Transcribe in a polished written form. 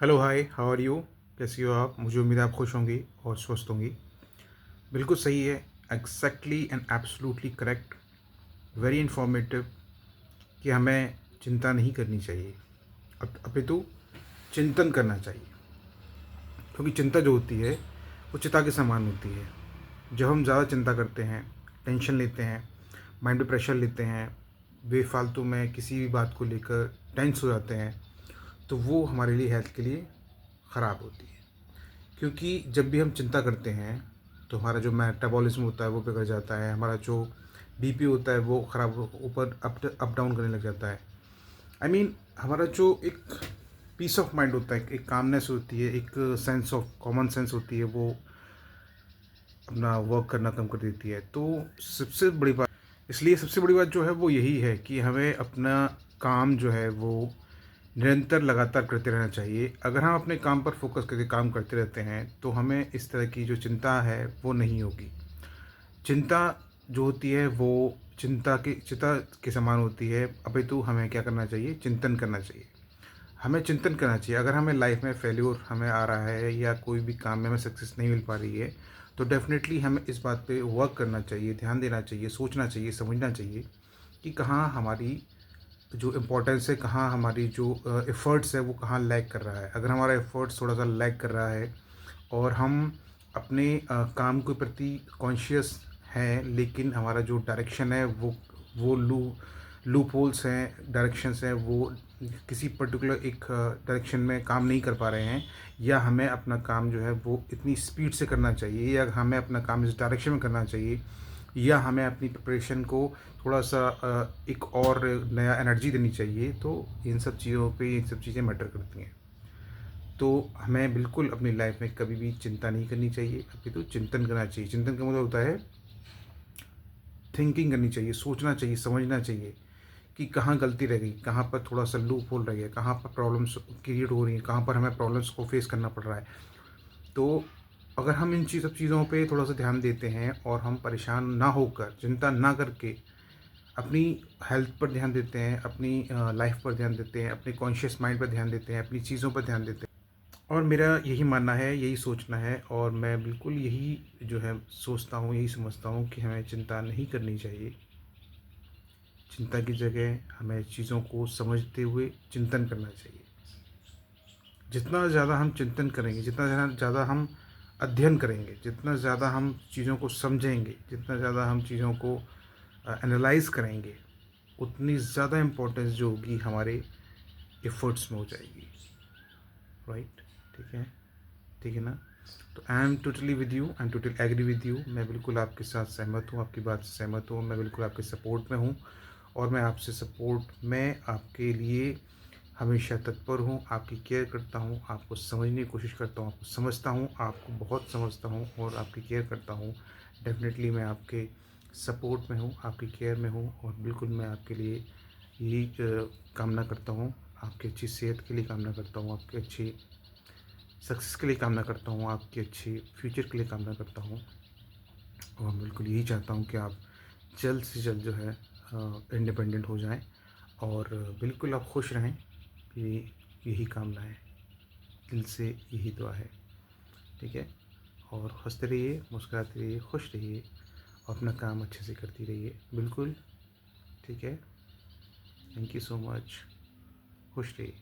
Hello hi, how are you? कैसी हो आप? मुझे उम्मीद है आप खुश होंगी और स्वस्थ होंगी। बिल्कुल सही है। Exactly and absolutely correct. Very informative कि हमें चिंता नहीं करनी चाहिए, अपितु चिंतन करना चाहिए। क्योंकि चिंता जो होती है वो चिता के समान होती है। जब हम ज़्यादा चिंता करते हैं, टेंशन लेते हैं, माइंड पे प्रेशर लेते हैं, बेफालतू में किसी भी बात को लेकर टेंस हो जाते हैं, तो वो हमारे लिए हेल्थ के लिए ख़राब होती है। क्योंकि जब भी हम चिंता करते हैं तो हमारा जो मेटाबॉलिज्म होता है वो बिगड़ जाता है, हमारा जो बीपी होता है वो ख़राब ऊपर अप डाउन करने लग जाता है। हमारा जो एक पीस ऑफ माइंड होता है, एक कामनेस होती है, एक सेंस ऑफ कॉमन सेंस होती है, वो अपना वर्क करना कम कर देती है। तो सबसे बड़ी बात, इसलिए सबसे बड़ी बात जो है वो यही है कि हमें अपना काम जो है वो निरंतर लगातार करते रहना चाहिए। अगर हम अपने काम पर फोकस करके काम करते रहते हैं तो हमें इस तरह की जो चिंता है वो नहीं होगी। चिंता जो होती है वो चिता के समान होती है, अपितु हमें क्या करना चाहिए? चिंतन करना चाहिए। हमें चिंतन करना चाहिए। अगर हमें लाइफ में फेल्योर हमें आ रहा है या कोई भी काम में हमें सक्सेस नहीं मिल पा रही है, तो डेफिनेटली हमें इस बात पे वर्क करना चाहिए, ध्यान देना चाहिए, सोचना चाहिए, समझना चाहिए कि कहाँ हमारी जो इम्पोर्टेंस है, कहाँ हमारी जो एफ़र्ट्स है वो कहाँ लैग कर रहा है। अगर हमारा एफ़र्ट्स थोड़ा सा लैग कर रहा है और हम अपने काम के प्रति कॉन्शियस हैं, लेकिन हमारा जो डायरेक्शन है वो लूप होल्स हैं, डायरेक्शंस हैं, वो किसी पर्टिकुलर एक डायरेक्शन में काम नहीं कर पा रहे हैं, या हमें अपना काम जो है वो इतनी स्पीड से करना चाहिए, या हमें अपना काम इस डायरेक्शन में करना चाहिए, या हमें अपनी प्रिपरेशन को थोड़ा सा एक और नया एनर्जी देनी चाहिए। तो इन सब चीज़ों पे ये सब चीज़ें मैटर करती हैं। तो हमें बिल्कुल अपनी लाइफ में कभी भी चिंता नहीं करनी चाहिए, अपितु चिंतन करना चाहिए। चिंतन का मतलब होता है थिंकिंग करनी चाहिए, सोचना चाहिए, समझना चाहिए कि कहाँ गलती रह गई, कहाँ पर थोड़ा सा लूप होल रह गया, कहाँ पर प्रॉब्लम्स क्रिएट हो रही हैं, कहाँ पर हमें प्रॉब्लम्स को फेस करना पड़ रहा है। तो अगर हम इन सब चीज़ों पे थोड़ा सा ध्यान देते हैं और हम परेशान ना होकर, चिंता ना करके अपनी हेल्थ पर ध्यान देते हैं, अपनी लाइफ पर ध्यान देते हैं, अपने कॉन्शियस माइंड पर ध्यान देते हैं, अपनी चीज़ों पर ध्यान देते हैं, और मेरा यही मानना है, यही सोचना है, और मैं बिल्कुल यही जो है सोचता हूँ, यही समझता हूँ कि हमें चिंता नहीं करनी चाहिए। चिंता की जगह हमें चीज़ों को समझते हुए चिंतन करना चाहिए। जितना ज़्यादा हम चिंतन करेंगे, जितना ज़्यादा हम अध्ययन करेंगे, जितना ज़्यादा हम चीज़ों को समझेंगे, जितना ज़्यादा हम चीज़ों को एनालाइज़ करेंगे, उतनी ज़्यादा इम्पोर्टेंस जो होगी हमारे एफर्ट्स में हो जाएगी। राइट? ठीक है? ठीक है ना? तो I am totally with you, I am totally agree with you. मैं बिल्कुल आपके साथ सहमत हूँ, आपकी बात से सहमत हूँ। मैं बिल्कुल आपके सपोर्ट में हूँ, और मैं आपसे सपोर्ट में आपके लिए हमेशा तत्पर हूँ, आपकी केयर करता हूँ, आपको समझने की कोशिश करता हूँ, आपको समझता हूँ, आपको बहुत समझता हूँ और आपकी केयर करता हूँ। डेफ़िनेटली मैं आपके सपोर्ट में हूँ, आपकी केयर में हूँ, और बिल्कुल मैं आपके लिए यही कामना करता हूँ। आपकी अच्छी सेहत के लिए कामना करता हूँ, आपकी अच्छी सक्सेस के लिए कामना करता हूँ, आपकी अच्छी फ्यूचर के लिए कामना करता हूँ, और बिल्कुल यही चाहता हूँ कि आप जल्द से जल्द जो है इंडिपेंडेंट हो जाएं, और बिल्कुल आप खुश रहें। ये यही कामना है, दिल से यही दुआ है। ठीक है? और हंसते रहिए, मुस्कुराते रहिए, खुश रहिए, और अपना काम अच्छे से करती रहिए। बिल्कुल। ठीक है? Thank you so much. खुश रहिए।